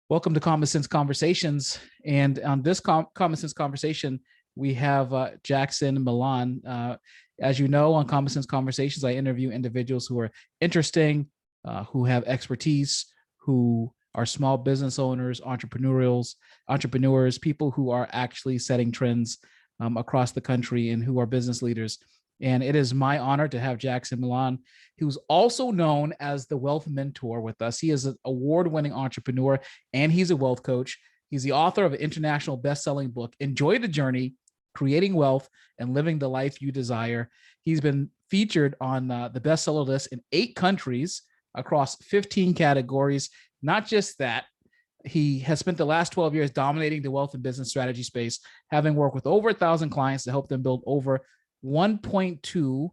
Welcome to Common Sense Conversations. And on this Common Sense Conversation, we have Jackson Millan. As you know, on Common Sense Conversations, I interview individuals who are interesting, who have expertise, who are small business owners, entrepreneurs, people who are actually setting trends across the country and who are business leaders. And it is my honor to have Jackson Millan, who's also known as the Wealth Mentor, with us. He is an award-winning entrepreneur and he's a wealth coach. He's the author of an international best-selling book, Enjoy the Journey, Creating Wealth and Living the Life You Desire. He's been featured on the bestseller list in 8 countries across 15 categories. Not just that, he has spent the last 12 years dominating the wealth and business strategy space, having worked with over 1,000 clients to help them build over 1.2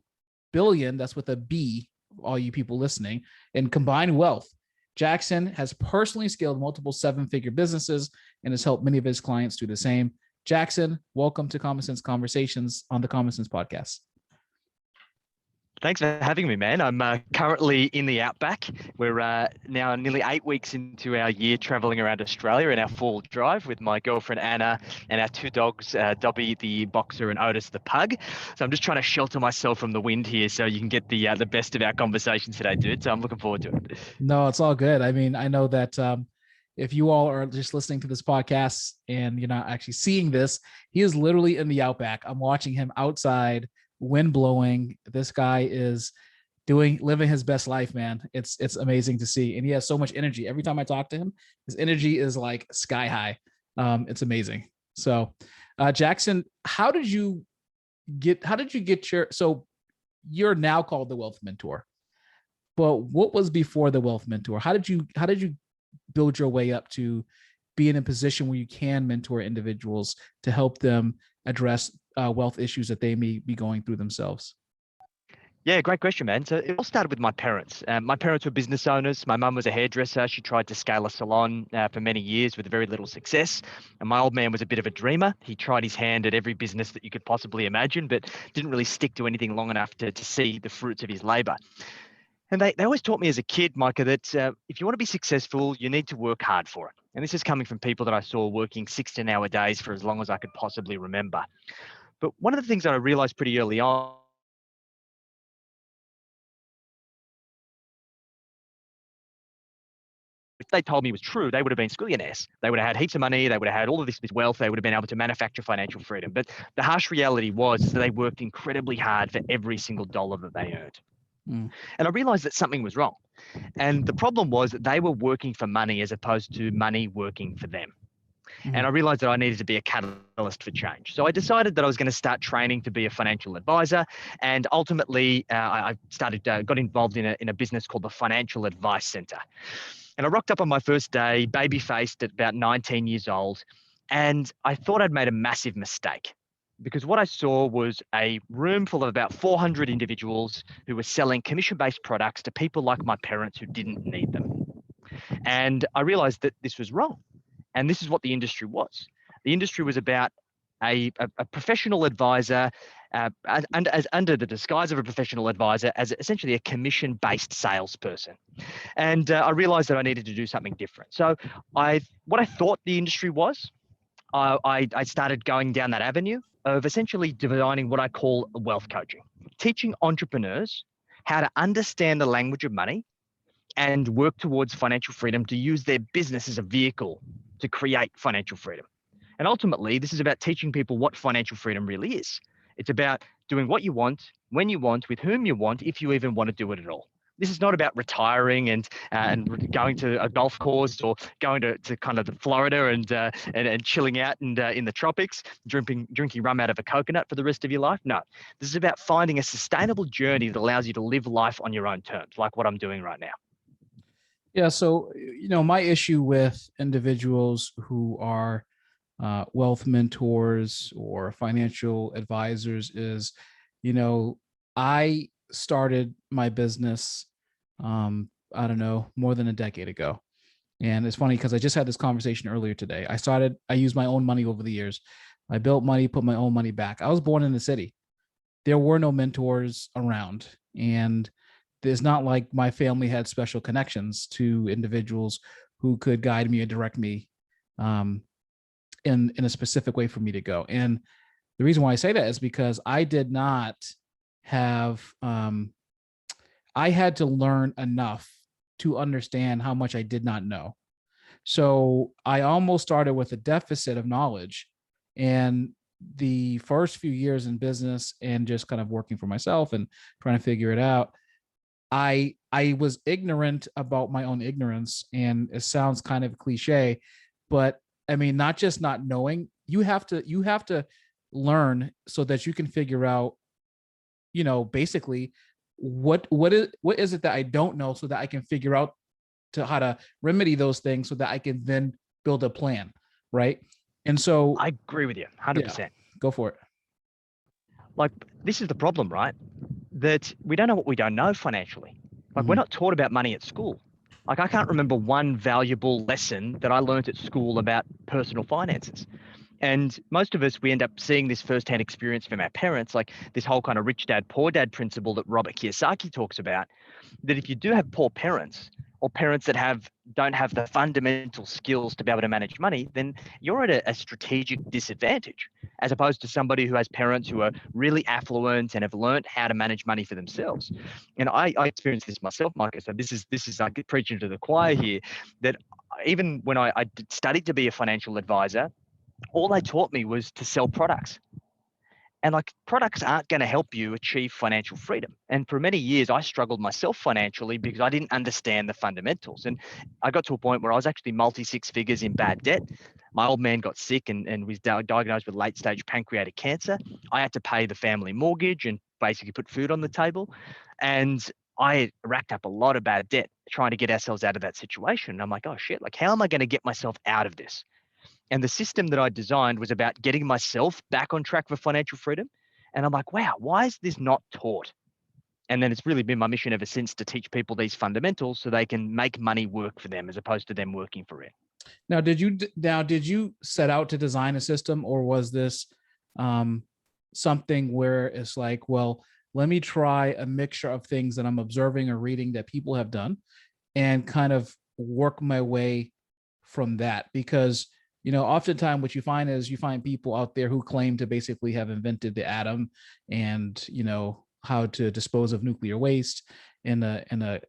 billion, that's with a B, all you people listening, in combined wealth. Jackson has personally scaled multiple 7-figure businesses and has helped many of his clients do the same. Jackson, welcome to Common Sense Conversations on the Common Sense Podcast. Thanks for having me, man. I'm currently in the Outback. We're now nearly 8 weeks into our year traveling around Australia in our fall drive with my girlfriend, Anna, and our 2 dogs, Dobby, the boxer, and Otis, the pug. So I'm just trying to shelter myself from the wind here so you can get the best of our conversations today, dude. So I'm looking forward to it. No, it's all good. I mean, I know that if you all are just listening to this podcast and you're not actually seeing this, he is literally in the Outback. I'm watching him outside, wind blowing. This guy is living his best life, man. It's amazing to see. And he has so much energy. Every time I talk to him, his energy is like sky high. It's amazing. So Jackson, how did you get so you're now called the Wealth Mentor, but what was before the Wealth Mentor? How did you build your way up to be in a position where you can mentor individuals to help them address wealth issues that they may be going through themselves? Yeah, great question, man. So it all started with my parents. My parents were business owners. My mum was a hairdresser. She tried to scale a salon for many years with very little success. And my old man was a bit of a dreamer. He tried his hand at every business that you could possibly imagine, but didn't really stick to anything long enough to see the fruits of his labor. And they always taught me as a kid, Micah, that if you want to be successful, you need to work hard for it. And this is coming from people that I saw working 16-hour days for as long as I could possibly remember. But one of the things that I realized pretty early on, if they told me was true, they would have been squillionaires. They would have had heaps of money. They would have had all of this wealth. They would have been able to manufacture financial freedom. But the harsh reality was that they worked incredibly hard for every single dollar that they earned. And I realized that something was wrong. And the problem was that they were working for money as opposed to money working for them. And I realized that I needed to be a catalyst for change. So I decided that I was going to start training to be a financial advisor. And ultimately, I got involved in a business called the Financial Advice Center. And I rocked up on my first day, baby-faced at about 19 years old. And I thought I'd made a massive mistake, because what I saw was a room full of about 400 individuals who were selling commission-based products to people like my parents who didn't need them. And I realized that this was wrong. And this is what the industry was. The industry was about a professional advisor under the disguise of a professional advisor as essentially a commission-based salesperson. And I realized that I needed to do something different. So what I thought the industry was, I started going down that avenue of essentially designing what I call wealth coaching, teaching entrepreneurs how to understand the language of money and work towards financial freedom, to use their business as a vehicle to create financial freedom. And ultimately, this is about teaching people what financial freedom really is. It's about doing what you want, when you want, with whom you want, if you even want to do it at all. This is not about retiring and going to a golf course or going to kind of Florida and chilling out and in the tropics, drinking rum out of a coconut for the rest of your life. No, this is about finding a sustainable journey that allows you to live life on your own terms, like what I'm doing right now. Yeah. So, my issue with individuals who are wealth mentors or financial advisors is, I started my business, I don't know, more than a decade ago. And it's funny because I just had this conversation earlier today. I used my own money over the years. I built money, put my own money back. I was born in the city. There were no mentors around. And it's not like my family had special connections to individuals who could guide me and direct me in a specific way for me to go. And the reason why I say that is because I did not have I had to learn enough to understand how much I did not know. So I almost started with a deficit of knowledge. And the first few years in business and just kind of working for myself and trying to figure it out, I was ignorant about my own ignorance. And it sounds kind of cliche, but I mean, not just not knowing, you have to learn so that you can figure out, basically what is it that I don't know, so that I can figure out to how to remedy those things so that I can then build a plan. Right. And so, I agree with you yeah, 100%. go for it. Like, this is the problem, right? That we don't know what we don't know financially. Like, we're Mhm. not taught about money at school. Like, I can't remember one valuable lesson that I learned at school about personal finances. And most of us, we end up seeing this firsthand experience from our parents, like this whole kind of rich dad, poor dad principle that Robert Kiyosaki talks about, that if you do have poor parents, or parents that don't have the fundamental skills to be able to manage money, then you're at a strategic disadvantage, as opposed to somebody who has parents who are really affluent and have learned how to manage money for themselves. And I experienced this myself, Micah. So this is like preaching to the choir here, that even when I studied to be a financial advisor, all they taught me was to sell products. And like, products aren't going to help you achieve financial freedom. And for many years, I struggled myself financially because I didn't understand the fundamentals. And I got to a point where I was actually multi six figures in bad debt. My old man got sick and was diagnosed with late stage pancreatic cancer. I had to pay the family mortgage and basically put food on the table. And I racked up a lot of bad debt trying to get ourselves out of that situation. And I'm like, oh shit, like, how am I going to get myself out of this? And the system that I designed was about getting myself back on track for financial freedom. And I'm like, wow, why is this not taught? And then it's really been my mission ever since to teach people these fundamentals so they can make money work for them as opposed to them working for it. Now, did you set out to design a system, or was this um, something where it's like, well, let me try a mixture of things that I'm observing or reading that people have done, and kind of work my way from that? Because oftentimes what you find is you find people out there who claim to basically have invented the atom, and how to dispose of nuclear waste in a a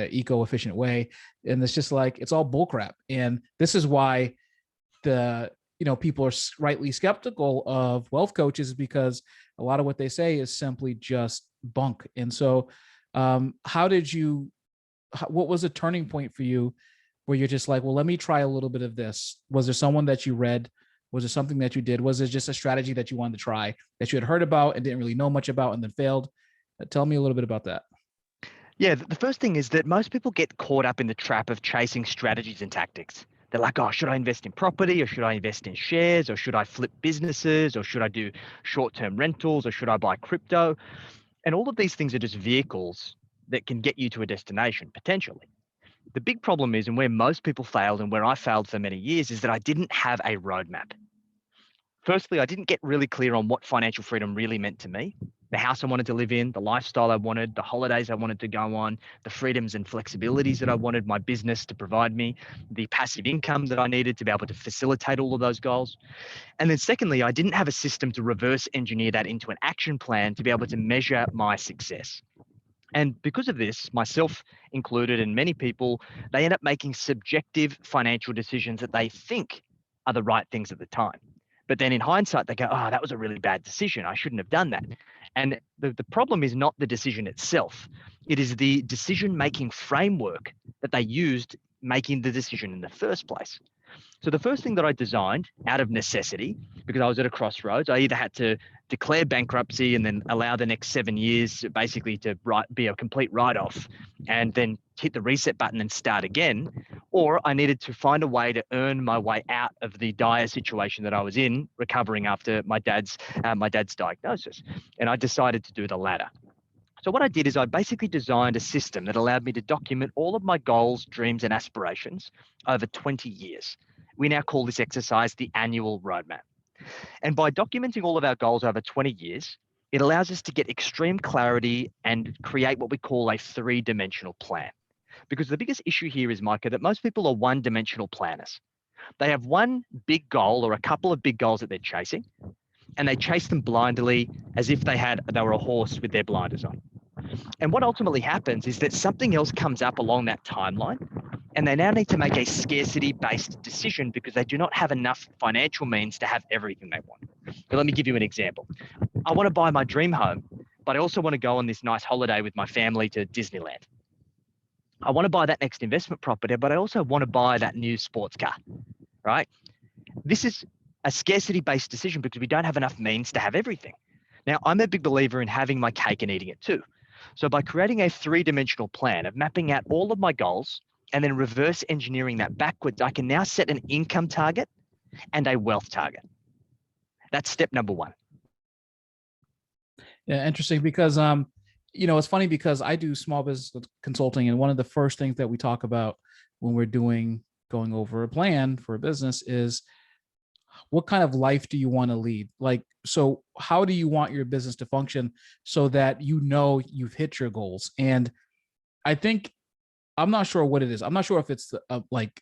eco-efficient way. And it's just like, it's all bullcrap. And this is why the people are rightly skeptical of wealth coaches, because a lot of what they say is simply just bunk. And so how did you what was a turning point for you where you're just like, well, let me try a little bit of this? Was there someone that you read? Was there something that you did? Was it just a strategy that you wanted to try, that you had heard about and didn't really know much about and then failed? Tell me a little bit about that. Yeah, the first thing is that most people get caught up in the trap of chasing strategies and tactics. They're like, oh, should I invest in property, or should I invest in shares, or should I flip businesses, or should I do short-term rentals, or should I buy crypto? And all of these things are just vehicles that can get you to a destination potentially. The big problem is, and where most people failed and where I failed for many years, is that I didn't have a roadmap. Firstly, I didn't get really clear on what financial freedom really meant to me, the house I wanted to live in, the lifestyle I wanted, the holidays I wanted to go on, the freedoms and flexibilities that I wanted my business to provide me, the passive income that I needed to be able to facilitate all of those goals. And then secondly, I didn't have a system to reverse engineer that into an action plan to be able to measure my success. And because of this, myself included, and many people, they end up making subjective financial decisions that they think are the right things at the time. But then in hindsight, they go, oh, that was a really bad decision. I shouldn't have done that. And the problem is not the decision itself, it is the decision making framework that they used making the decision in the first place. So the first thing that I designed out of necessity, because I was at a crossroads, I either had to declare bankruptcy and then allow the next 7 years basically to be a complete write-off and then hit the reset button and start again, or I needed to find a way to earn my way out of the dire situation that I was in, recovering after my dad's diagnosis. And I decided to do the latter. So what I did is I basically designed a system that allowed me to document all of my goals, dreams, and aspirations over 20 years. We now call this exercise the annual roadmap. And by documenting all of our goals over 20 years, it allows us to get extreme clarity and create what we call a three-dimensional plan. Because the biggest issue here is, Micah, that most people are one-dimensional planners. They have one big goal or a couple of big goals that they're chasing, and they chase them blindly as if they were a horse with their blinders on. And what ultimately happens is that something else comes up along that timeline, and they now need to make a scarcity-based decision because they do not have enough financial means to have everything they want. But let me give you an example. I want to buy my dream home, but I also want to go on this nice holiday with my family to Disneyland. I want to buy that next investment property, but I also want to buy that new sports car, right? This is a scarcity-based decision because we don't have enough means to have everything. Now, I'm a big believer in having my cake and eating it too. So by creating a three-dimensional plan of mapping out all of my goals and then reverse engineering that backwards, I can now set an income target and a wealth target. That's step number one. Yeah, interesting, because it's funny because I do small business consulting, and one of the first things that we talk about when we're going over a plan for a business is, what kind of life do you want to lead? Like, so how do you want your business to function so that you've hit your goals? And I think, I'm not sure what it is. I'm not sure if it's like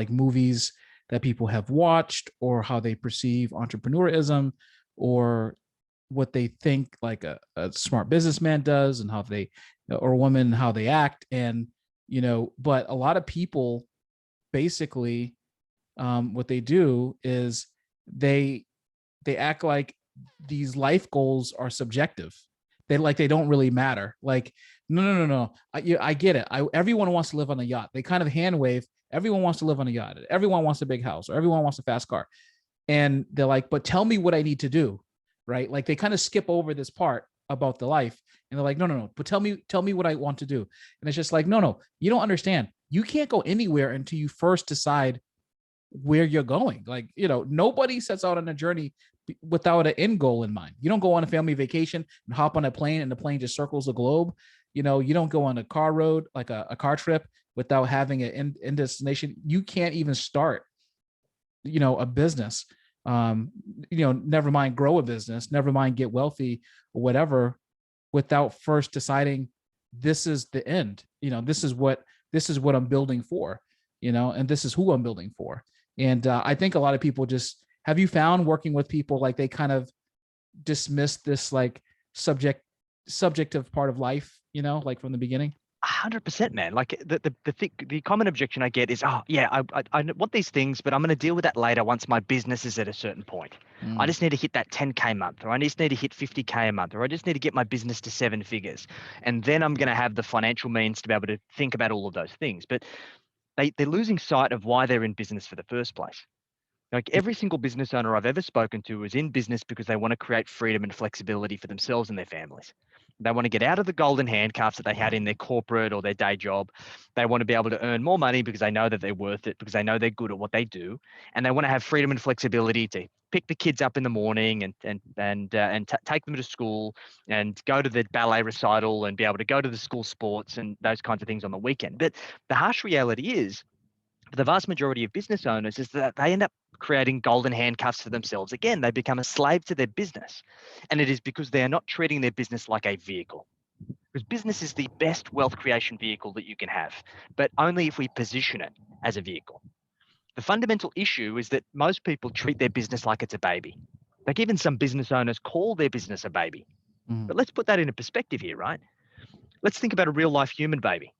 movies that people have watched, or how they perceive entrepreneurism, or what they think like a smart businessman does, and how they, or a woman, how they act. And, but a lot of people basically, what they do is they act like these life goals are subjective. They don't really matter. Like, no. I get it. Everyone wants to live on a yacht. They kind of hand wave. Everyone wants to live on a yacht. Everyone wants a big house, or everyone wants a fast car. And they're like, but tell me what I need to do. Right. Like, they kind of skip over this part about the life, and they're like, no, but tell me what I want to do. And it's just like, no, you don't understand. You can't go anywhere until you first decide where you're going. Like, nobody sets out on a journey without an end goal in mind. You don't go on a family vacation and hop on a plane and the plane just circles the globe. You don't go on a car road, like a car trip, without having an end destination. You can't even start, a business. Never mind grow a business, never mind get wealthy or whatever, without first deciding this is the end. This is what I'm building for, and this is who I'm building for. And I think a lot of people have you found working with people, like, they kind of dismiss this like subjective part of life, like from the beginning? 100%, man. Like the common objection I get is, oh yeah, I want these things, but I'm going to deal with that later once my business is at a certain point. I just need to hit that 10K a month, or I just need to hit 50K a month, or I just need to get my business to 7 figures. And then I'm going to have the financial means to be able to think about all of those things. But they're losing sight of why they're in business for the first place. Like, every single business owner I've ever spoken to is in business because they want to create freedom and flexibility for themselves and their families. They want to get out of the golden handcuffs that they had in their corporate or their day job. They want to be able to earn more money because they know that they're worth it, because they know they're good at what they do. And they want to have freedom and flexibility to pick the kids up in the morning and take them to school, and go to the ballet recital, and be able to go to the school sports and those kinds of things on the weekend. But the harsh reality is, for the vast majority of business owners, is that they end up creating golden handcuffs for themselves. Again, they become a slave to their business. And it is because they are not treating their business like a vehicle. Because business is the best wealth creation vehicle that you can have, but only if we position it as a vehicle. The fundamental issue is that most people treat their business like it's a baby. Like, even some business owners call their business a baby. But let's put that into perspective here, right? Let's think about a real life human baby.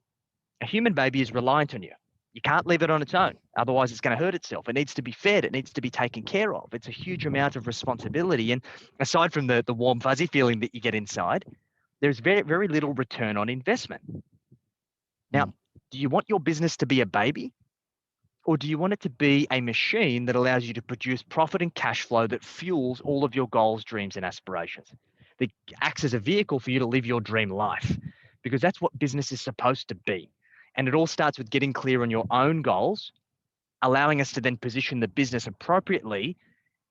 A human baby is reliant on you. You can't leave it on its own. Otherwise, it's going to hurt itself. It needs to be fed. It needs to be taken care of. It's a huge amount of responsibility. And aside from the warm, fuzzy feeling that you get inside, there's very, very little return on investment. Now, do you want your business to be a baby? Or do you want it to be a machine that allows you to produce profit and cash flow that fuels all of your goals, dreams, and aspirations? That acts as a vehicle for you to live your dream life, because that's what business is supposed to be. And it all starts with getting clear on your own goals, allowing us to then position the business appropriately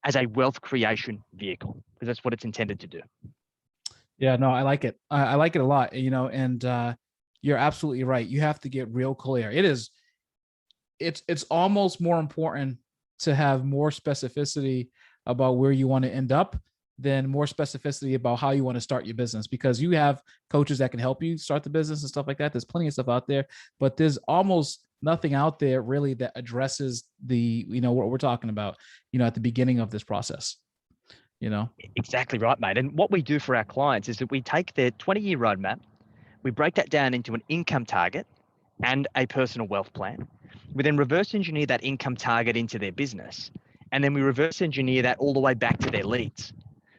as a wealth creation vehicle, because that's what it's intended to do. Yeah, no, I like it. I like it a lot, and you're absolutely right. You have to get real clear. It's almost more important to have more specificity about where you want to end up then more specificity about how you want to start your business, because you have coaches that can help you start the business and stuff like that. There's plenty of stuff out there, but there's almost nothing out there really that addresses the, what we're talking about, at the beginning of this process, Exactly right, mate. And what we do for our clients is that we take their 20-year roadmap, we break that down into an income target and a personal wealth plan. We then reverse engineer that income target into their business. And then we reverse engineer that all the way back to their leads.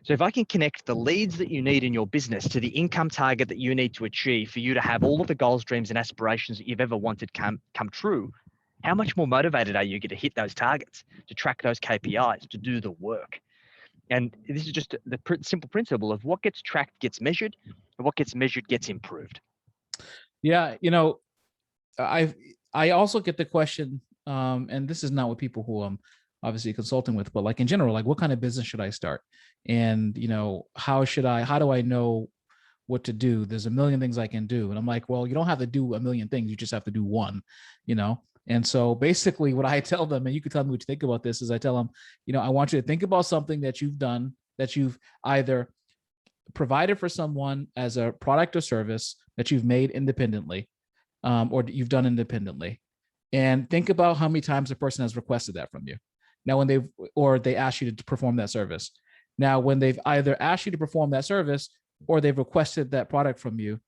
So if I can connect the leads that you need in your business to the income target that you need to achieve for you to have all of the goals, dreams, and aspirations that you've ever wanted come true, how much more motivated are you to hit those targets, to track those KPIs, to do the work? And this is just the simple principle of what gets tracked gets measured, and what gets measured gets improved. Yeah, I also get the question, and this is not what people who I'm obviously consulting with, but like in general, like what kind of business should I start? And how do I know what to do? There's a million things I can do. And I'm like, well, you don't have to do a million things. You just have to do one, And so basically what I tell them, and you can tell me what you think about this, is I tell them, I want you to think about something that you've done, that you've either provided for someone as a product or service that you've made independently, or you've done independently, and think about how many times a person has requested that from you. Now, when they ask you to perform that service. Now, when they've either asked you to perform that service or they've requested that product from you,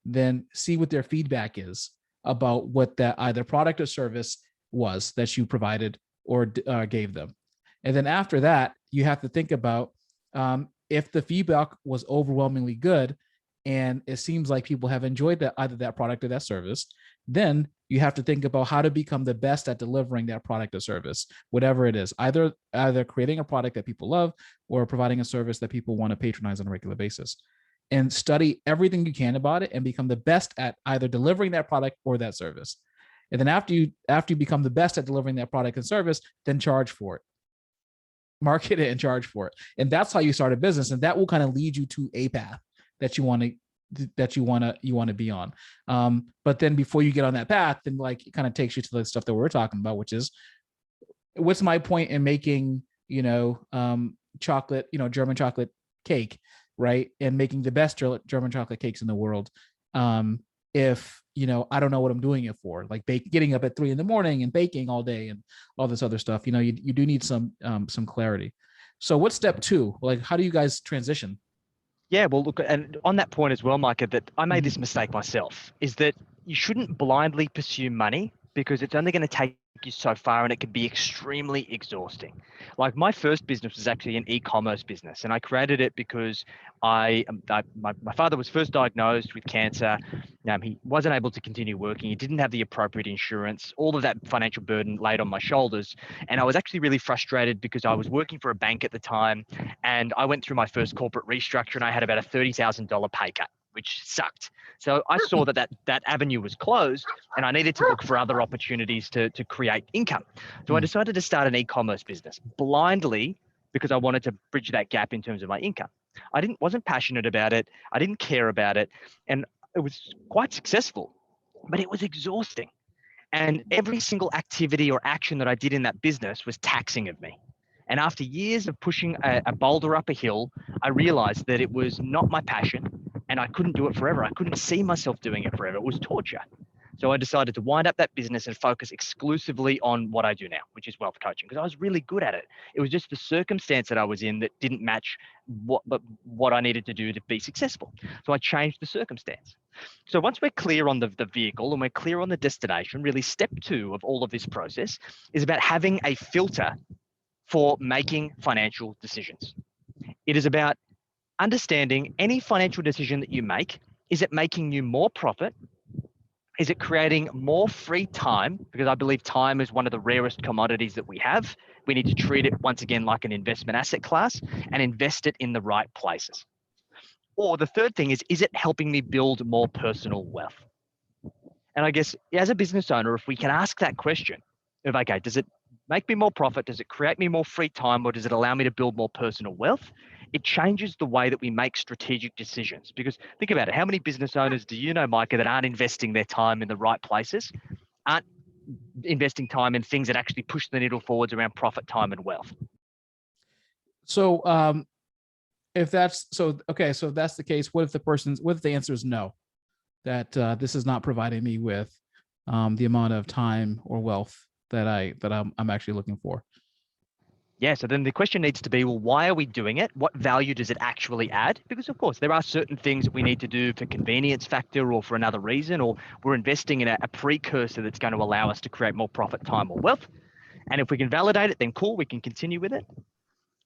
then see what their feedback is about what that either product or service was that you provided or gave them. And then after that, you have to think about if the feedback was overwhelmingly good and it seems like people have enjoyed that, either that product or that service, then you have to think about how to become the best at delivering that product or service, whatever it is, either creating a product that people love or providing a service that people want to patronize on a regular basis. And study everything you can about it and become the best at either delivering that product or that service. And then after you become the best at delivering that product and service, then charge for it. Market it and charge for it. And that's how you start a business. And that will kind of lead you to a path that you want to be on. But then before you get on that path, then like it kind of takes you to the stuff that we're talking about, which is, what's my point in making, chocolate, German chocolate cake, right? And making the best German chocolate cakes in the world. If, I don't know what I'm doing it for, like getting up at 3 a.m. and baking all day and all this other stuff, you do need some clarity. So what's step 2? Like, how do you guys transition? Yeah, well, look, and on that point as well, Micah, that I made this mistake myself, is that you shouldn't blindly pursue money because it's only going to take you so far and it can be extremely exhausting. Like my first business was actually an e-commerce business, and I created it because my father was first diagnosed with cancer. He wasn't able to continue working. He didn't have the appropriate insurance. All of that financial burden laid on my shoulders. And I was actually really frustrated because I was working for a bank at the time, and I went through my first corporate restructure and I had about a $30,000 pay cut, which sucked. So I saw that avenue was closed and I needed to look for other opportunities to create income. So I decided to start an e-commerce business blindly because I wanted to bridge that gap in terms of my income. I wasn't passionate about it. I didn't care about it. And it was quite successful, but it was exhausting. And every single activity or action that I did in that business was taxing of me. And after years of pushing a boulder up a hill, I realized that it was not my passion and I couldn't do it forever. I couldn't see myself doing it forever. It was torture. So I decided to wind up that business and focus exclusively on what I do now, which is wealth coaching, because I was really good at it. It was just the circumstance that I was in that didn't match what I needed to do to be successful. So I changed the circumstance. So once we're clear on the vehicle and we're clear on the destination, really step 2 of all of this process is about having a filter for making financial decisions. It is about understanding any financial decision that you make. Is it making you more profit? Is it creating more free time? Because I believe time is one of the rarest commodities that we have. We need to treat it once again like an investment asset class and invest it in the right places. Or the third thing is it helping me build more personal wealth? And I guess as a business owner, if we can ask that question of, okay, does it make me more profit? Does it create me more free time? Or does it allow me to build more personal wealth? It changes the way that we make strategic decisions. Because think about it. How many business owners do you know, Micah, that aren't investing their time in the right places, aren't investing time in things that actually push the needle forwards around profit, time, and wealth? So if that's so, okay, so if that's the case, what if the answer is no, that this is not providing me with the amount of time or wealth I'm actually looking for? Yeah, so then the question needs to be, well, why are we doing it? What value does it actually add? Because of course, there are certain things that we need to do for convenience factor or for another reason, or we're investing in a precursor that's going to allow us to create more profit, time, or wealth. And if we can validate it, then cool, we can continue with it.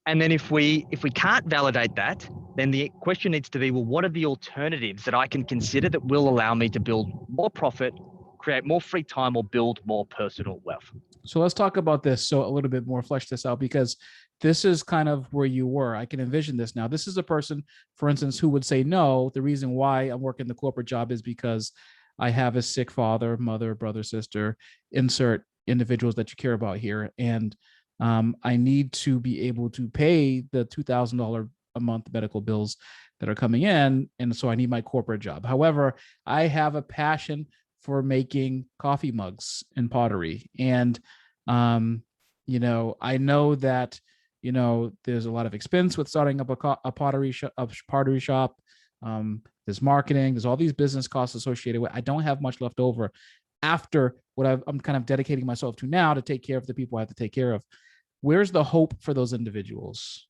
And then if we can't validate that, then the question needs to be, well, what are the alternatives that I can consider that will allow me to build more profit, create more free time, or build more personal wealth? So let's talk about this. So a little bit more, flesh this out, because this is kind of where you were. I can envision this now. This is a person, for instance, who would say, no, the reason why I'm working the corporate job is because I have a sick father, mother, brother, sister, insert individuals that you care about here. And I need to be able to pay the $2,000 a month medical bills that are coming in. And so I need my corporate job. However, I have a passion for making coffee mugs and pottery. And, I know that, there's a lot of expense with starting up a pottery shop. There's marketing, there's all these business costs associated with. I don't have much left over after what I'm kind of dedicating myself to now to take care of the people I have to take care of. Where's the hope for those individuals?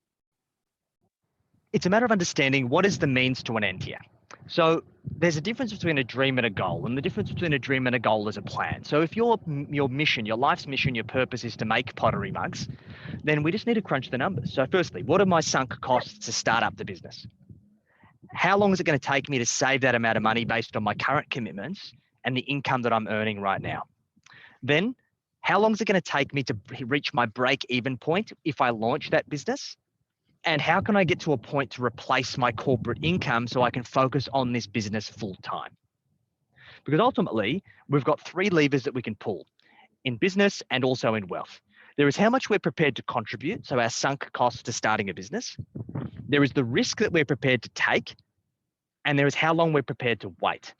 It's a matter of understanding what is the means to an end here. So there's a difference between a dream and a goal, and the difference between a dream and a goal is a plan. So if your mission, your life's mission, your purpose is to make pottery mugs, then we just need to crunch the numbers. So firstly, what are my sunk costs to start up the business? How long is it going to take me to save that amount of money based on my current commitments and the income that I'm earning right now? Then how long is it going to take me to reach my break-even point if I launch that business? And how can I get to a point to replace my corporate income so I can focus on this business full time? Because ultimately, we've got three levers that we can pull in business and also in wealth. There is how much we're prepared to contribute, so our sunk costs to starting a business. There is the risk that we're prepared to take, and there is how long we're prepared to wait.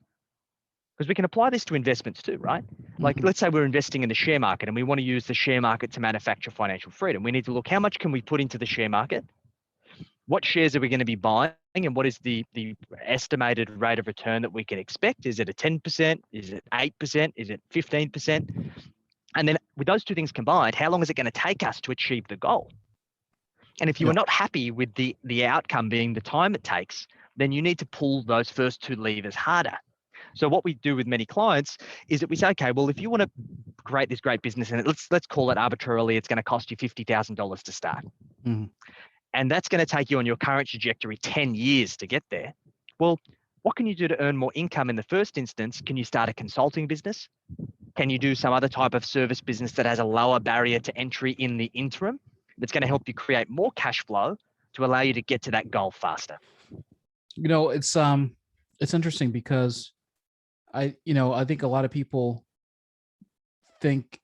Because we can apply this to investments too, right? Like, let's say we're investing in the share market and we want to use the share market to manufacture financial freedom. We need to look, how much can we put into the share market? What shares are we going to be buying, and what is the estimated rate of return that we can expect? Is it a 10%? Is it 8%? Is it 15%? And then with those two things combined, how long is it going to take us to achieve the goal? And if you are not happy with the outcome being the time it takes, then you need to pull those first two levers harder. So what we do with many clients is that we say, okay, well, if you want to create this great business, and let's call it arbitrarily, it's going to cost you $50,000 to start. Mm-hmm. And that's going to take you on your current trajectory 10 years to get there. Well, what can you do to earn more income in the first instance? Can you start a consulting business? Can you do some other type of service business that has a lower barrier to entry in the interim that's going to help you create more cash flow to allow you to get to that goal faster? It's interesting because I think a lot of people think,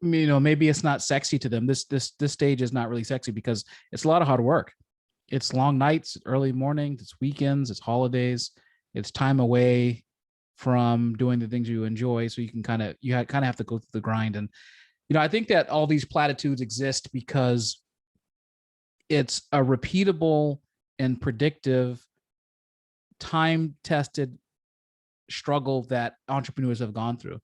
maybe it's not sexy to them. This stage is not really sexy because it's a lot of hard work. It's long nights, early mornings, it's weekends, it's holidays, it's time away from doing the things you enjoy. So you kind of have to go through the grind. And, I think that all these platitudes exist because it's a repeatable and predictive, time-tested struggle that entrepreneurs have gone through.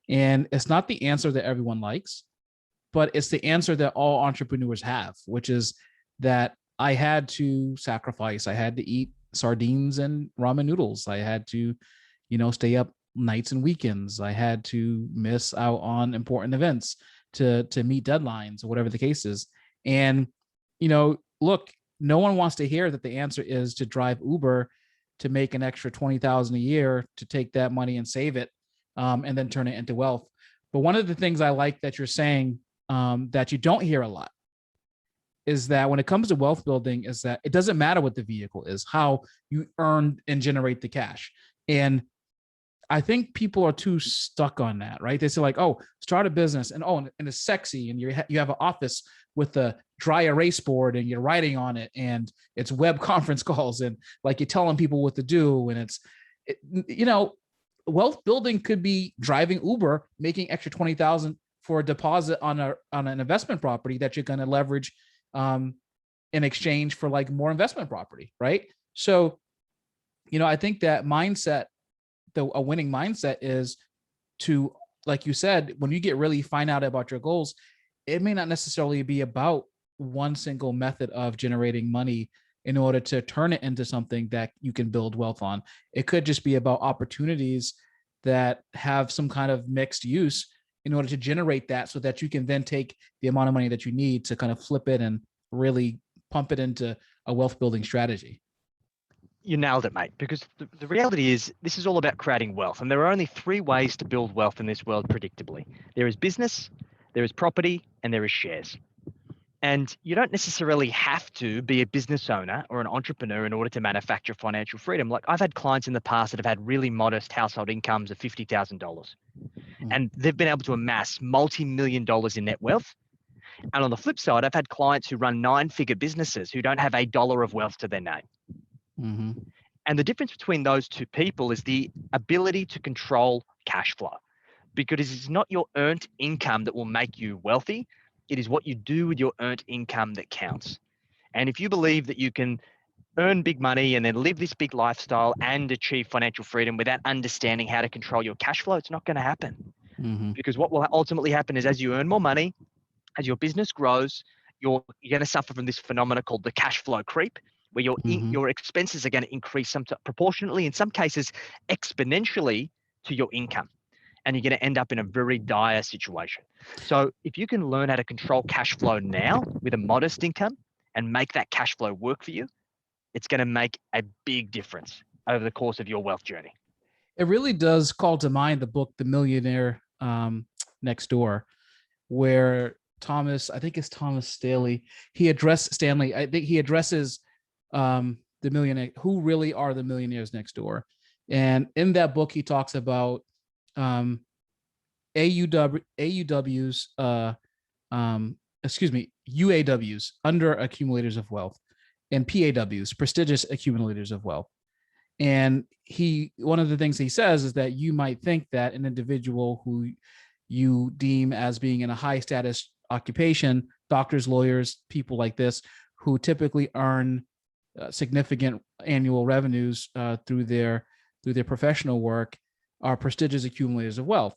And it's not the answer that everyone likes, but it's the answer that all entrepreneurs have, which is that I had to sacrifice. I had to eat sardines and ramen noodles. I had to, stay up nights and weekends. I had to miss out on important events to meet deadlines or whatever the case is. And, look, no one wants to hear that the answer is to drive Uber to make an extra $20,000 a year, to take that money and save it, and then turn it into wealth. But one of the things I like that you're saying, that you don't hear a lot, is that when it comes to wealth building, is that it doesn't matter what the vehicle is, how you earn and generate the cash. And I think people are too stuck on that, right? They say like, oh, start a business and it's sexy. And you have an office with a dry erase board and you're writing on it and it's web conference calls and like you're telling people what to do. And wealth building could be driving Uber, making extra 20,000 for a deposit on an investment property that you're going to leverage, in exchange for like more investment property, right? So, I think that mindset, a winning mindset is to, like you said, when you get really find out about your goals, it may not necessarily be about one single method of generating money in order to turn it into something that you can build wealth on. It could just be about opportunities that have some kind of mixed use in order to generate that, so that you can then take the amount of money that you need to kind of flip it and really pump it into a wealth building strategy. You nailed it, mate, because the reality is this is all about creating wealth. And there are only three ways to build wealth in this world predictably. There is business, there is property, and there is shares. And you don't necessarily have to be a business owner or an entrepreneur in order to manufacture financial freedom. Like, I've had clients in the past that have had really modest household incomes of $50,000, and they've been able to amass multi-million dollars in net wealth. And on the flip side, I've had clients who run 9-figure businesses who don't have a dollar of wealth to their name. Mm-hmm. And the difference between those two people is the ability to control cash flow, because it's not your earned income that will make you wealthy. It is what you do with your earned income that counts. And if you believe that you can earn big money and then live this big lifestyle and achieve financial freedom without understanding how to control your cash flow, it's not going to happen. Mm-hmm. Because what will ultimately happen is, as you earn more money, as your business grows, you're going to suffer from this phenomenon called the cash flow creep, where your expenses are going to increase proportionately, in some cases exponentially, to your income. And you're going to end up in a very dire situation. So if you can learn how to control cash flow now with a modest income and make that cash flow work for you, it's going to make a big difference over the course of your wealth journey. It really does call to mind the book, The Millionaire Next Door, where I think it's Thomas Stanley. I think he addresses the millionaire, who really are the millionaires next door. And in that book, he talks about UAWs, under accumulators of wealth, and PAWs, prestigious accumulators of wealth. And one of the things he says is that you might think that an individual who you deem as being in a high status occupation, doctors, lawyers, people like this, who typically earn significant annual revenues through their professional work, are prestigious accumulators of wealth.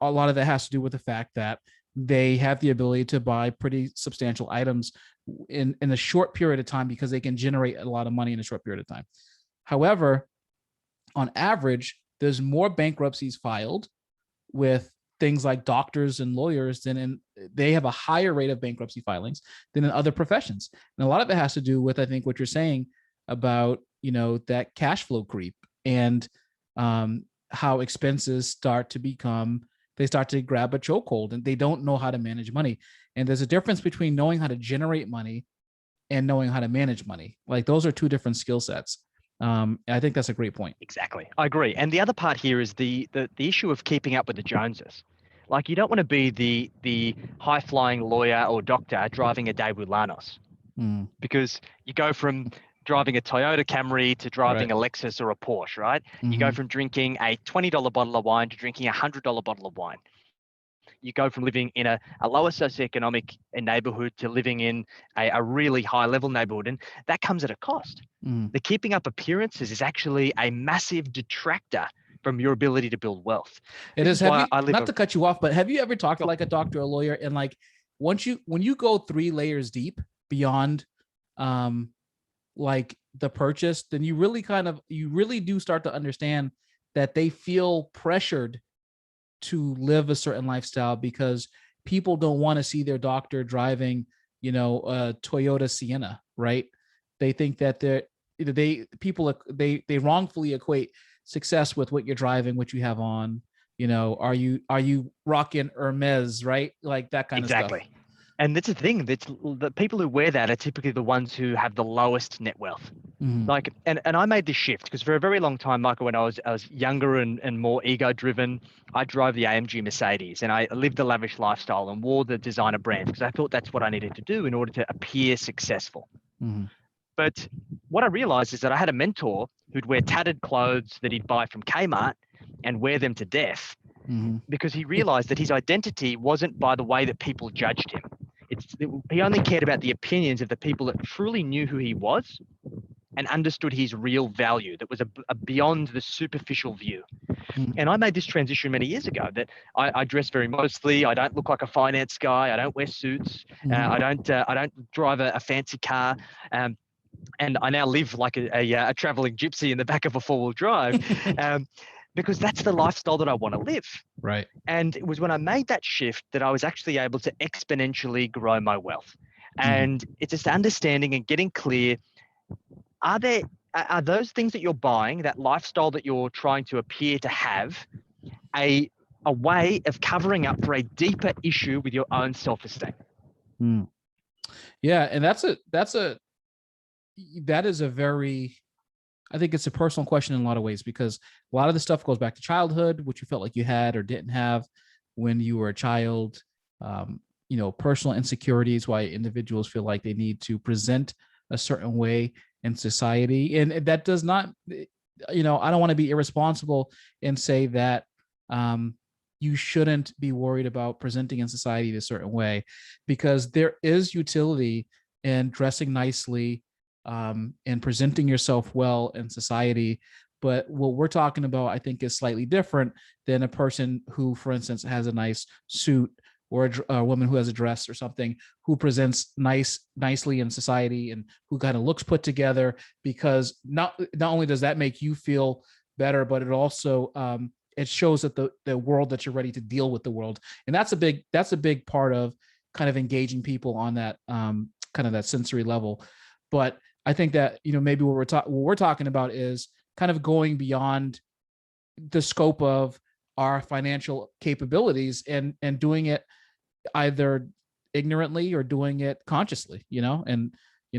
A lot of that has to do with the fact that they have the ability to buy pretty substantial items in a short period of time, because they can generate a lot of money in a short period of time. However, on average, there's more bankruptcies filed with things like doctors and lawyers they have a higher rate of bankruptcy filings than in other professions. And a lot of it has to do with, I think, what you're saying about, that cash flow creep, and how expenses start to grab a chokehold, and they don't know how to manage money. And there's a difference between knowing how to generate money and knowing how to manage money. Like, those are two different skill sets. I think that's a great point. Exactly. I agree. And the other part here is the issue of keeping up with the Joneses. Like, you don't want to be the high-flying lawyer or doctor driving a Daewoo Lanos, because you go from driving a Toyota Camry to driving a Lexus or a Porsche, right? You go from drinking a $20 bottle of wine to drinking a $100 bottle of wine. You go from living in a lower socioeconomic neighborhood to living in a really high level neighborhood. And that comes at a cost. The keeping up appearances is actually a massive detractor from your ability to build wealth. It is. Not to cut you off, but have you ever talked to like a doctor or a lawyer, and like when you go 3 layers deep beyond like the purchase, then you really do start to understand that they feel pressured to live a certain lifestyle, because people don't want to see their doctor driving, a Toyota Sienna, right? They think that they wrongfully equate success with what you're driving, what you have on. Are you rocking Hermes, right? Like that kind of stuff. Exactly. And that's the thing. That's the people who wear that are typically the ones who have the lowest net wealth. Like, and I made this shift because for a very long time, Micah, when I was younger and more ego driven, I drove the AMG Mercedes and I lived the lavish lifestyle and wore the designer brands because I thought that's what I needed to do in order to appear successful. But what I realized is that I had a mentor who'd wear tattered clothes that he'd buy from Kmart and wear them to death, because he realized that his identity wasn't by the way that people judged him. he only cared about the opinions of the people that truly knew who he was and understood his real value, that was a beyond the superficial view. And I made this transition many years ago, that I dress very modestly. I don't look like a finance guy. I don't wear suits. I don't drive a fancy car. And I now live like a traveling gypsy in the back of a four-wheel drive, because that's the lifestyle that I want to live. Right. And it was when I made that shift that I was actually able to exponentially grow my wealth. And it's just understanding and getting clear, are those things that you're buying, that lifestyle that you're trying to appear to have, a way of covering up for a deeper issue with your own self-esteem? Yeah. And that is a very, I think it's a personal question in a lot of ways, because a lot of the stuff goes back to childhood, which you felt like you had or didn't have when you were a child. Personal insecurities, why individuals feel like they need to present a certain way in society. And that does not, I don't want to be irresponsible and say that you shouldn't be worried about presenting in society a certain way, because there is utility in dressing nicely, and presenting yourself well in society. But what we're talking about, I think, is slightly different than a person who, for instance, has a nice suit, or a woman who has a dress or something, who presents nicely in society and who kind of looks put together, because not only does that make you feel better, but it also it shows that the world, that you're ready to deal with the world. And that's a big part of kind of engaging people on that kind of that sensory level. But I think that, maybe what we're talking about is kind of going beyond the scope of our financial capabilities and doing it either ignorantly or doing it consciously, and,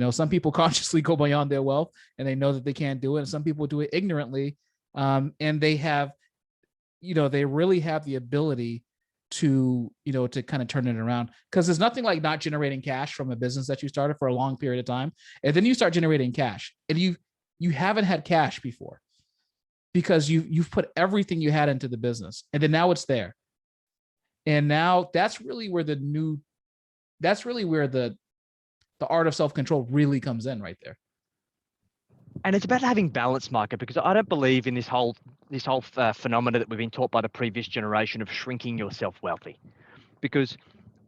some people consciously go beyond their wealth and they know that they can't do it. And some people do it ignorantly. And they have, they really have the ability to, to kind of turn it around, because there's nothing like not generating cash from a business that you started for a long period of time. And then you start generating cash and you haven't had cash before, because you've put everything you had into the business, and then now it's there. And now that's really where the art of self-control really comes in, right there. And it's about having balance, Micah, because I don't believe in this whole phenomena that we've been taught by the previous generation of shrinking yourself wealthy. Because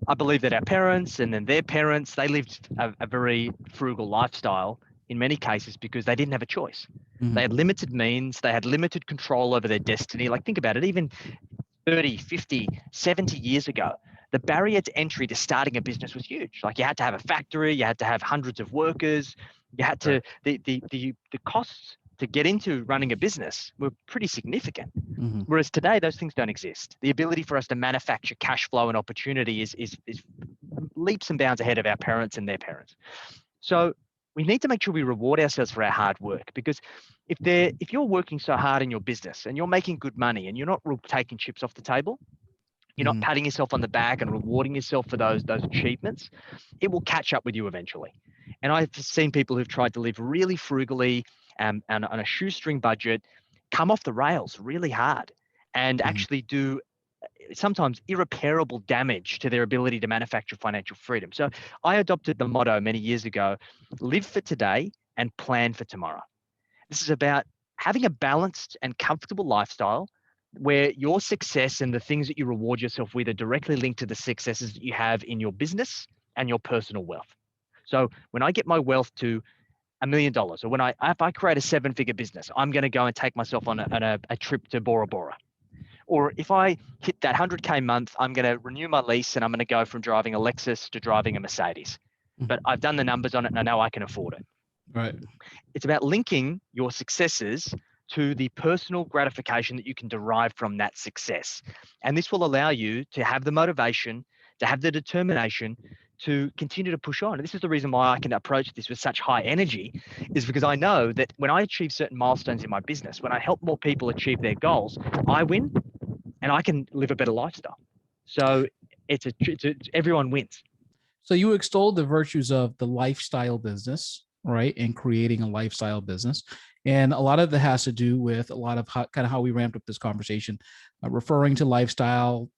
I believe that our parents and then their parents, they lived a very frugal lifestyle in many cases because they didn't have a choice. They had limited means, they had limited control over their destiny. Like, think about it, even 30, 50, 70 years ago, the barrier to entry to starting a business was huge. Like, you had to have a factory, you had to have hundreds of workers, you had to, the costs to get into running a business were pretty significant. Whereas today, those things don't exist. The ability for us to manufacture cash flow and opportunity is leaps and bounds ahead of our parents and their parents. So we need to make sure we reward ourselves for our hard work, because if you're working so hard in your business and you're making good money and you're not taking chips off the table, you're not patting yourself on the back and rewarding yourself for those achievements, it will catch up with you eventually. And I've seen people who've tried to live really frugally and on a shoestring budget come off the rails really hard and actually do sometimes irreparable damage to their ability to manufacture financial freedom. So I adopted the motto many years ago: live for today and plan for tomorrow. This is about having a balanced and comfortable lifestyle where your success and the things that you reward yourself with are directly linked to the successes that you have in your business and your personal wealth. So when I get my wealth to $1 million, or if I create a 7-figure business, I'm going to go and take myself on a trip to Bora Bora. Or if I hit that 100K month, I'm going to renew my lease and I'm going to go from driving a Lexus to driving a Mercedes. But I've done the numbers on it and I know I can afford it. Right. It's about linking your successes to the personal gratification that you can derive from that success. And this will allow you to have the motivation, to have the determination to continue to push on. And this is the reason why I can approach this with such high energy, is because I know that when I achieve certain milestones in my business, when I help more people achieve their goals, I win and I can live a better lifestyle. So it's everyone wins. So you extolled the virtues of the lifestyle business, right? And creating a lifestyle business. And a lot of that has to do with a lot of how we ramped up this conversation, referring to lifestyle,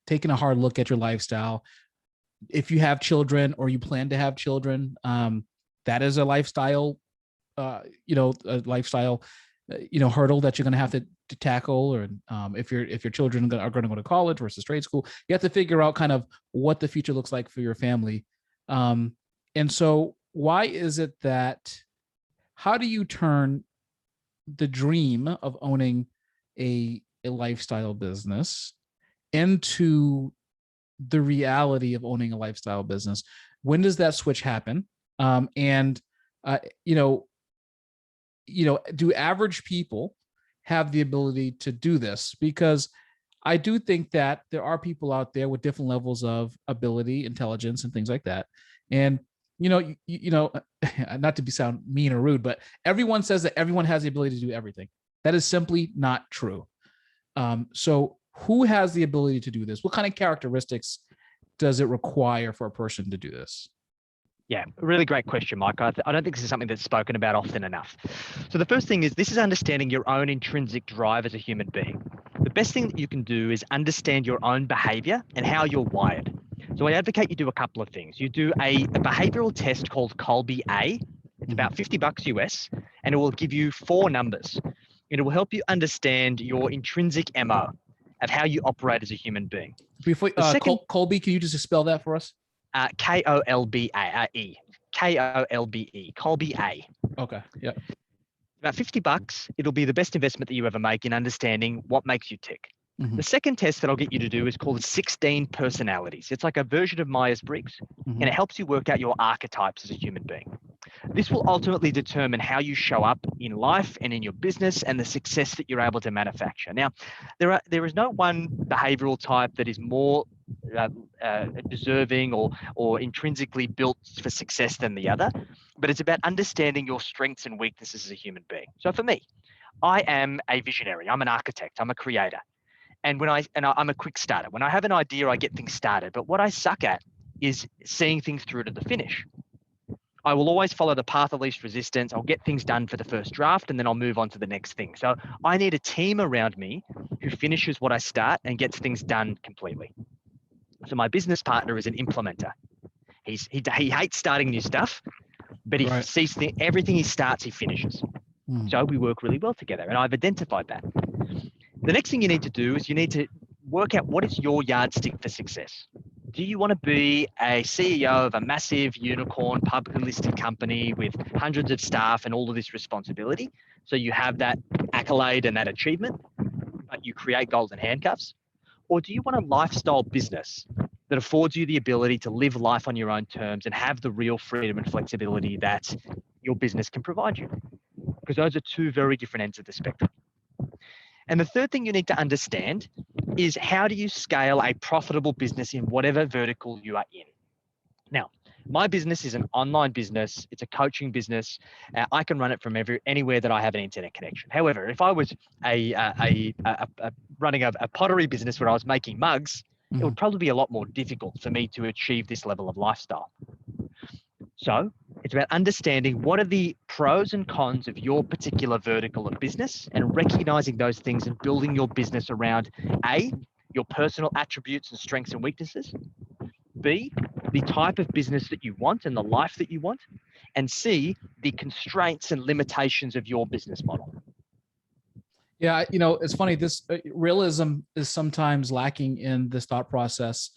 taking a hard look at your lifestyle, if you have children or you plan to have children, that is a lifestyle, a lifestyle, hurdle that you're going to have to tackle. Or if your children are going to go to college versus trade school, you have to figure out kind of what the future looks like for your family. And so why is it that, how do you turn the dream of owning a lifestyle business into the reality of owning a lifestyle business? When does that switch happen? And do average people have the ability to do this? Because I do think that there are people out there with different levels of ability, intelligence, and things like that. And not to sound mean or rude, but everyone says that everyone has the ability to do everything. That is simply not true. So who has the ability to do this? What kind of characteristics does it require for a person to do this? Yeah, really great question, Mike. I don't think this is something that's spoken about often enough. So the first thing is, this is understanding your own intrinsic drive as a human being. The best thing that you can do is understand your own behavior and how you're wired. So I advocate you do a couple of things. You do a behavioral test called Colby A. It's about $50 US, and it will give you 4 numbers. It will help you understand your intrinsic MO of how you operate as a human being. Before Colby, can you just spell that for us? Kolbe. Kolbe. Colby A. Okay. Yeah. About $50. It'll be the best investment that you ever make in understanding what makes you tick. The second test that I'll get you to do is called 16 personalities. It's like a version of Myers-Briggs, and it helps you work out your archetypes as a human being. This will ultimately determine how you show up in life and in your business and the success that you're able to manufacture. Now, there is no one behavioral type that is more deserving or intrinsically built for success than the other, but it's about understanding your strengths and weaknesses as a human being. So for me, I am a visionary. I'm an architect. I'm a creator. And I'm a quick starter. When I have an idea, I get things started. But what I suck at is seeing things through to the finish. I will always follow the path of least resistance. I'll get things done for the first draft, and then I'll move on to the next thing. So I need a team around me who finishes what I start and gets things done completely. So my business partner is an implementer. He hates starting new stuff, but he sees everything he starts, he finishes. So we work really well together, and I've identified that. The next thing you need to do is you need to work out, what is your yardstick for success. Do you want to be a CEO of a massive unicorn publicly listed company with hundreds of staff and all of this responsibility? So you have that accolade and that achievement, but you create golden handcuffs? Or do you want a lifestyle business that affords you the ability to live life on your own terms and have the real freedom and flexibility that your business can provide you? Because those are 2 very different ends of the spectrum. And the third thing you need to understand is, how do you scale a profitable business in whatever vertical you are in? Now, my business is an online business. It's a coaching business. I can run it from anywhere that I have an internet connection. However, if I was running a pottery business where I was making mugs, it would probably be a lot more difficult for me to achieve this level of lifestyle. So it's about understanding what are the pros and cons of your particular vertical of business, and recognizing those things and building your business around A, your personal attributes and strengths and weaknesses, B, the type of business that you want and the life that you want, and C, the constraints and limitations of your business model. Yeah, it's funny. This realism is sometimes lacking in this thought process.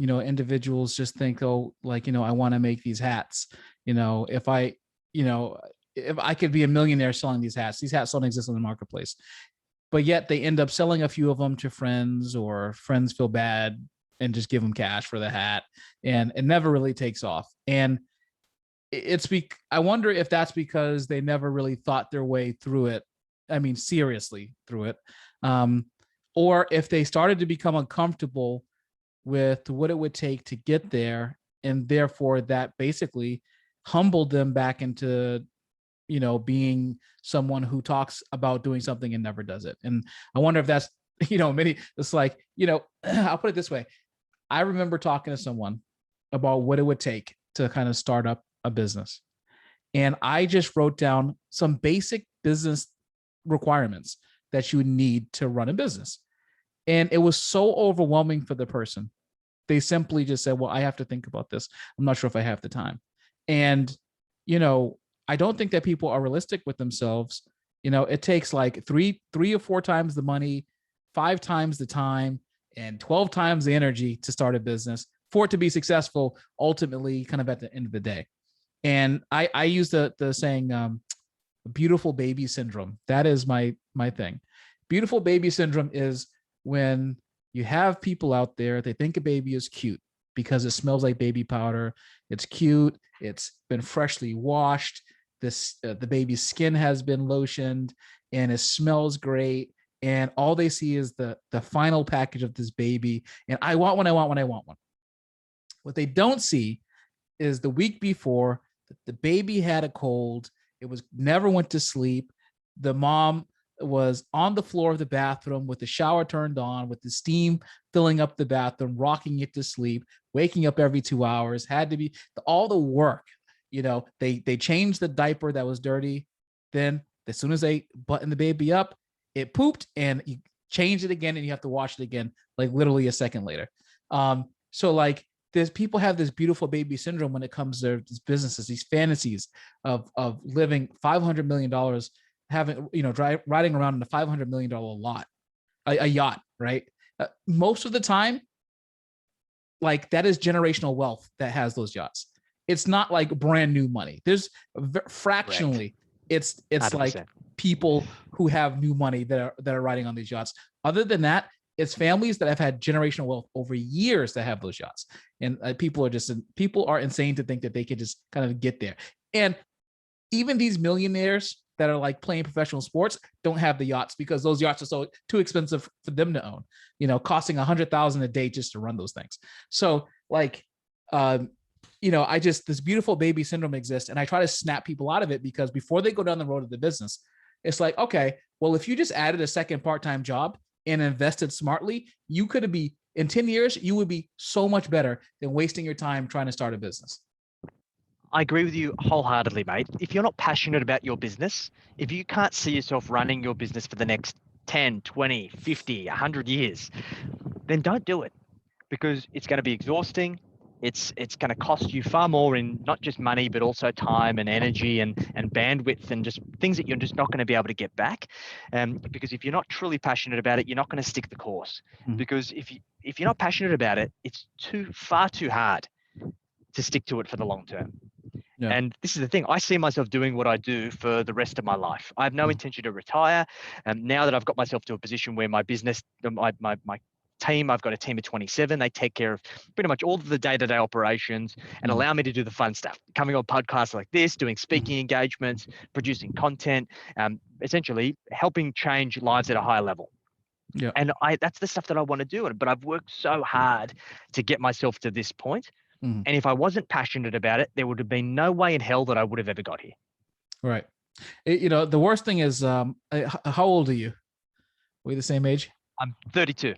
Individuals just think, oh, I want to make these hats. If I could be a millionaire selling these hats don't exist in the marketplace. But yet they end up selling a few of them to friends, or friends feel bad and just give them cash for the hat, and it never really takes off. And I wonder if that's because they never really thought their way through it. I mean, seriously through it. Or if they started to become uncomfortable with what it would take to get there, and therefore that basically humbled them back into, being someone who talks about doing something and never does it. And I wonder if that's, it's like, I'll put it this way. I remember talking to someone about what it would take to kind of start up a business. And I just wrote down some basic business requirements that you need to run a business. And it was so overwhelming for the person They simply just said, well, I have to think about this. I'm not sure if I have the time. And, you know, I don't think that people are realistic with themselves. You know, it takes like three or four times the money, 5 times the time, and 12 times the energy to start a business for it to be successful ultimately, kind of at the end of the day. And I use the saying, beautiful baby syndrome. That is my thing. Beautiful baby syndrome is when you have people out there, they think a baby is cute because it smells like baby powder. It's cute. It's been freshly washed. The baby's skin has been lotioned and it smells great. And all they see is the final package of this baby. And I want one, I want one, I want one. What they don't see is the week before, the baby had a cold. It was never went to sleep. The mom was on the floor of the bathroom with the shower turned on, with the steam filling up the bathroom, rocking it to sleep, waking up every 2 hours, had to be all the work. You know, they changed the diaper that was dirty. Then as soon as they button the baby up, it pooped, and you change it again and you have to wash it again, like literally a second later. So like, there's people have this beautiful baby syndrome when it comes to these businesses, these fantasies of living $500 million, having, you know, riding around in a $500 million a yacht, right? Most of the time, like, that is generational wealth that has those yachts. It's not like brand new money. There's fractionally, it's 100%. Like people who have new money that are riding on these yachts. Other than that, it's families that have had generational wealth over years that have those yachts. And people are insane to think that they could just kind of get there. And even these millionaires that are like playing professional sports don't have the yachts because those yachts are so too expensive for them to own, you know, costing $100,000 a day just to run those things. So like, you know, this beautiful baby syndrome exists, and I try to snap people out of it, because before they go down the road of the business, it's like, okay, well, if you just added a second part-time job and invested smartly, you could be, in 10 years, you would be so much better than wasting your time trying to start a business. I agree with you wholeheartedly, mate. If you're not passionate about your business, if you can't see yourself running your business for the next 10, 20, 50, 100 years, then don't do it, because it's going to be exhausting. It's going to cost you far more in not just money, but also time and energy and bandwidth and just things that you're just not going to be able to get back. Because if you're not truly passionate about it, you're not going to stick the course. Mm-hmm. Because if you're not passionate about it, it's far too hard to stick to it for the long term. Yeah. And this is the thing. I see myself doing what I do for the rest of my life. I have no intention to retire. Now that I've got myself to a position where my business, my team, I've got a team of 27. They take care of pretty much all of the day-to-day operations and allow me to do the fun stuff. Coming on podcasts like this, doing speaking engagements, producing content, essentially helping change lives at a higher level. Yeah. And that's the stuff that I want to do. But I've worked so hard to get myself to this point. Mm-hmm. And if I wasn't passionate about it, there would have been no way in hell that I would have ever got here. Right. You know, the worst thing is, how old are you? Are we the same age? I'm 32.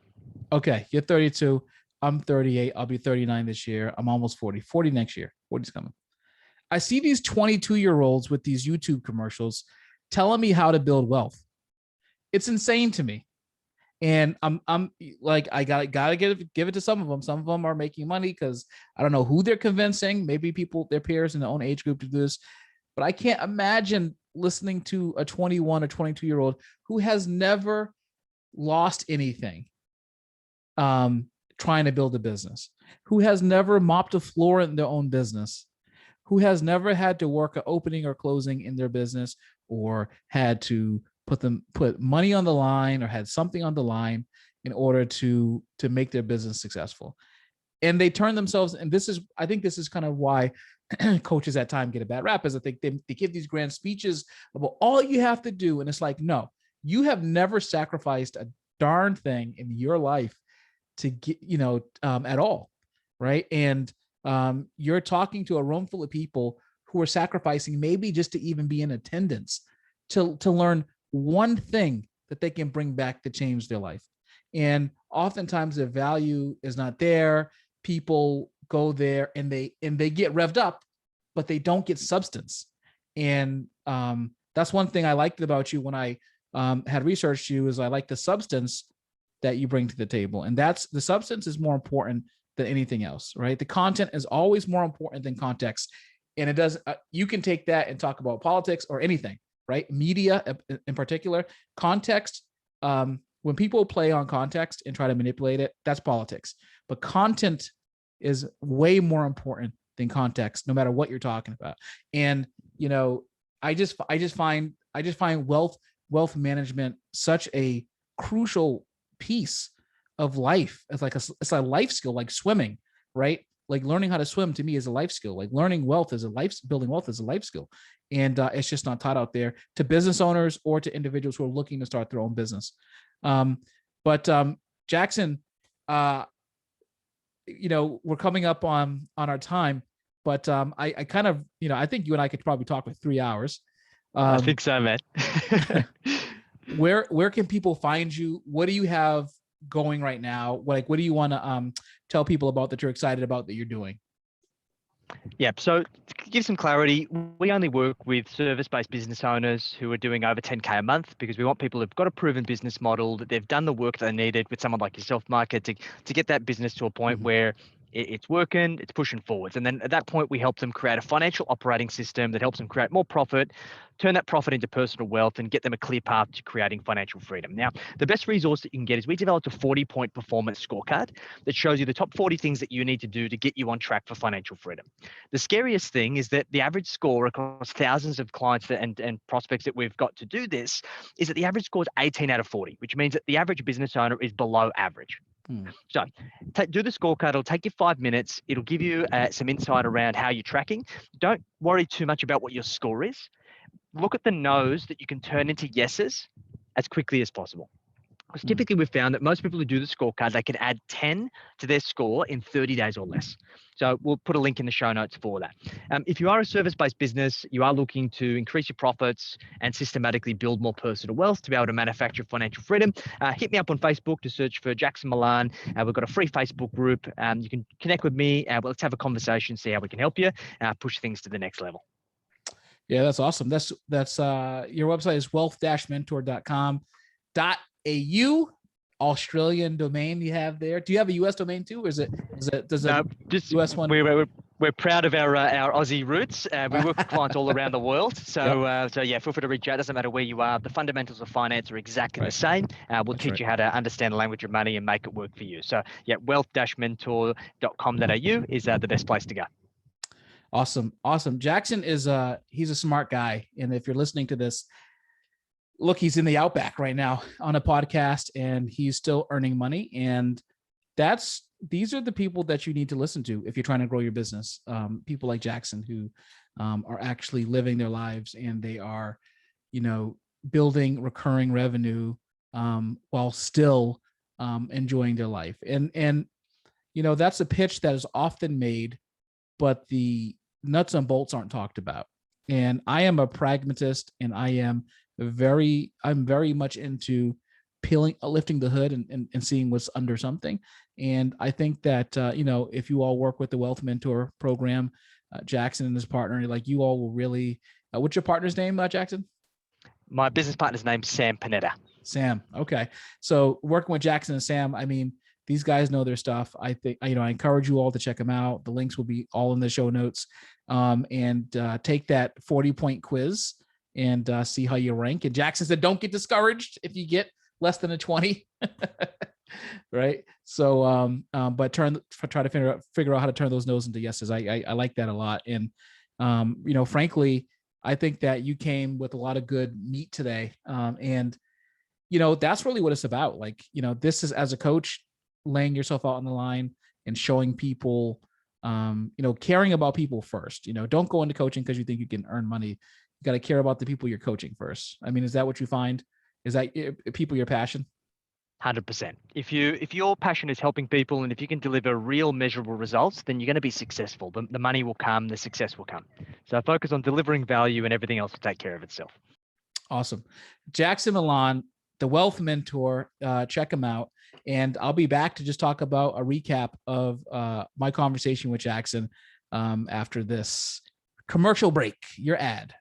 Okay. You're 32. I'm 38. I'll be 39 this year. I'm almost 40 next year. 40's coming. I see these 22-year-olds with these YouTube commercials telling me how to build wealth. It's insane to me. And I'm like, I gotta give it to some of them. Some of them are making money because I don't know who they're convincing. Maybe their peers in their own age group to do this. But I can't imagine listening to a 21 or 22-year-old who has never lost anything trying to build a business, who has never mopped a floor in their own business, who has never had to work an opening or closing in their business, or had to put money on the line or had something on the line in order to make their business successful. And they turn themselves, and I think this is kind of why coaches at times get a bad rap, is I think they give these grand speeches about all you have to do. And it's like, no, you have never sacrificed a darn thing in your life to get, at all. Right. And you're talking to a room full of people who are sacrificing maybe just to even be in attendance to learn one thing that they can bring back to change their life. And oftentimes their value is not there. People go there and they get revved up, but they don't get substance. And that's one thing I liked about you when I had researched you, is I like the substance that you bring to the table. And the substance is more important than anything else, right? The content is always more important than context. And it does, you can take that and talk about politics or anything, right? Media in particular, context. When people play on context and try to manipulate it, that's politics. But content is way more important than context, no matter what you're talking about. And, I just find wealth management such a crucial piece of life. It's a life skill, like swimming, right? Like learning how to swim to me is a life skill. Like building wealth is a life skill. And it's just not taught out there to business owners or to individuals who are looking to start their own business. But Jackson, we're coming up on our time, but I kind of, I think you and I could probably talk for 3 hours. I think so, man. Where can people find you? What do you have going right now? What do you want to tell people about that you're excited about that you're doing? Yeah, so to give some clarity, we only work with service-based business owners who are doing over 10K a month, because we want people who've got a proven business model, that they've done the work they needed with someone like yourself, Micah, to get that business to a point where it's working, it's pushing forwards. And then at that point, we help them create a financial operating system that helps them create more profit, turn that profit into personal wealth, and get them a clear path to creating financial freedom. Now, the best resource that you can get is we developed a 40-point performance scorecard that shows you the top 40 things that you need to do to get you on track for financial freedom. The scariest thing is that the average score across thousands of clients and prospects that we've got to do this is that the average score is 18 out of 40, which means that the average business owner is below average. So do the scorecard. It'll take you 5 minutes. It'll give you some insight around how you're tracking. Don't worry too much about what your score is. Look at the no's that you can turn into yeses as quickly as possible. Because typically we've found that most people who do the scorecard, they can add 10 to their score in 30 days or less. So we'll put a link in the show notes for that. If you are a service-based business, you are looking to increase your profits and systematically build more personal wealth to be able to manufacture financial freedom, hit me up on Facebook to search for Jackson Millan. We've got a free Facebook group. You can connect with me. Let's have a conversation, see how we can help you push things to the next level. Yeah, that's awesome. That's your website is wealth-mentor.com.au. Australian domain you have there. Do you have a US domain too, or does the US one? We're proud of our Aussie roots. We work with clients all around the world. So yeah, feel free to reach out. Doesn't matter where you are. The fundamentals of finance are exactly the same. We'll teach you how to understand the language of money and make it work for you. So yeah, wealth-mentor.com.au is the best place to go. Awesome. Jackson is he's a smart guy, and if you're listening to this, look, he's in the Outback right now on a podcast, and he's still earning money. And these are the people that you need to listen to if you're trying to grow your business. People like Jackson who are actually living their lives, and they are, building recurring revenue while still enjoying their life. And that's a pitch that is often made, but the nuts and bolts aren't talked about. And I am a pragmatist, and I'm very much into lifting the hood and seeing what's under something. And I think that, if you all work with the Wealth Mentor program, Jackson and his partner, like, you all will really, what's your partner's name, Jackson? My business partner's name's Sam Panetta. Sam. Okay. So working with Jackson and Sam, I mean, these guys know their stuff. I think, I encourage you all to check them out. The links will be all in the show notes, and take that 40-point quiz and see how you rank. And Jackson said, don't get discouraged if you get less than a 20. Right. So, but try to figure out how to turn those no's into yeses. I like that a lot. And, frankly, I think that you came with a lot of good meat today. And, that's really what it's about. Like, this is, as a coach, laying yourself out on the line and showing people, caring about people first. Don't go into coaching because you think you can earn money. You got to care about the people you're coaching first. I mean, is that what you find? Is that people your passion? 100%. If your passion is helping people, and if you can deliver real measurable results, then you're going to be successful. The money will come, the success will come. So focus on delivering value, and everything else will take care of itself. Awesome. Jackson Millan, the Wealth Mentor, check him out. And I'll be back to just talk about a recap of my conversation with Jackson after this commercial break. Your ad.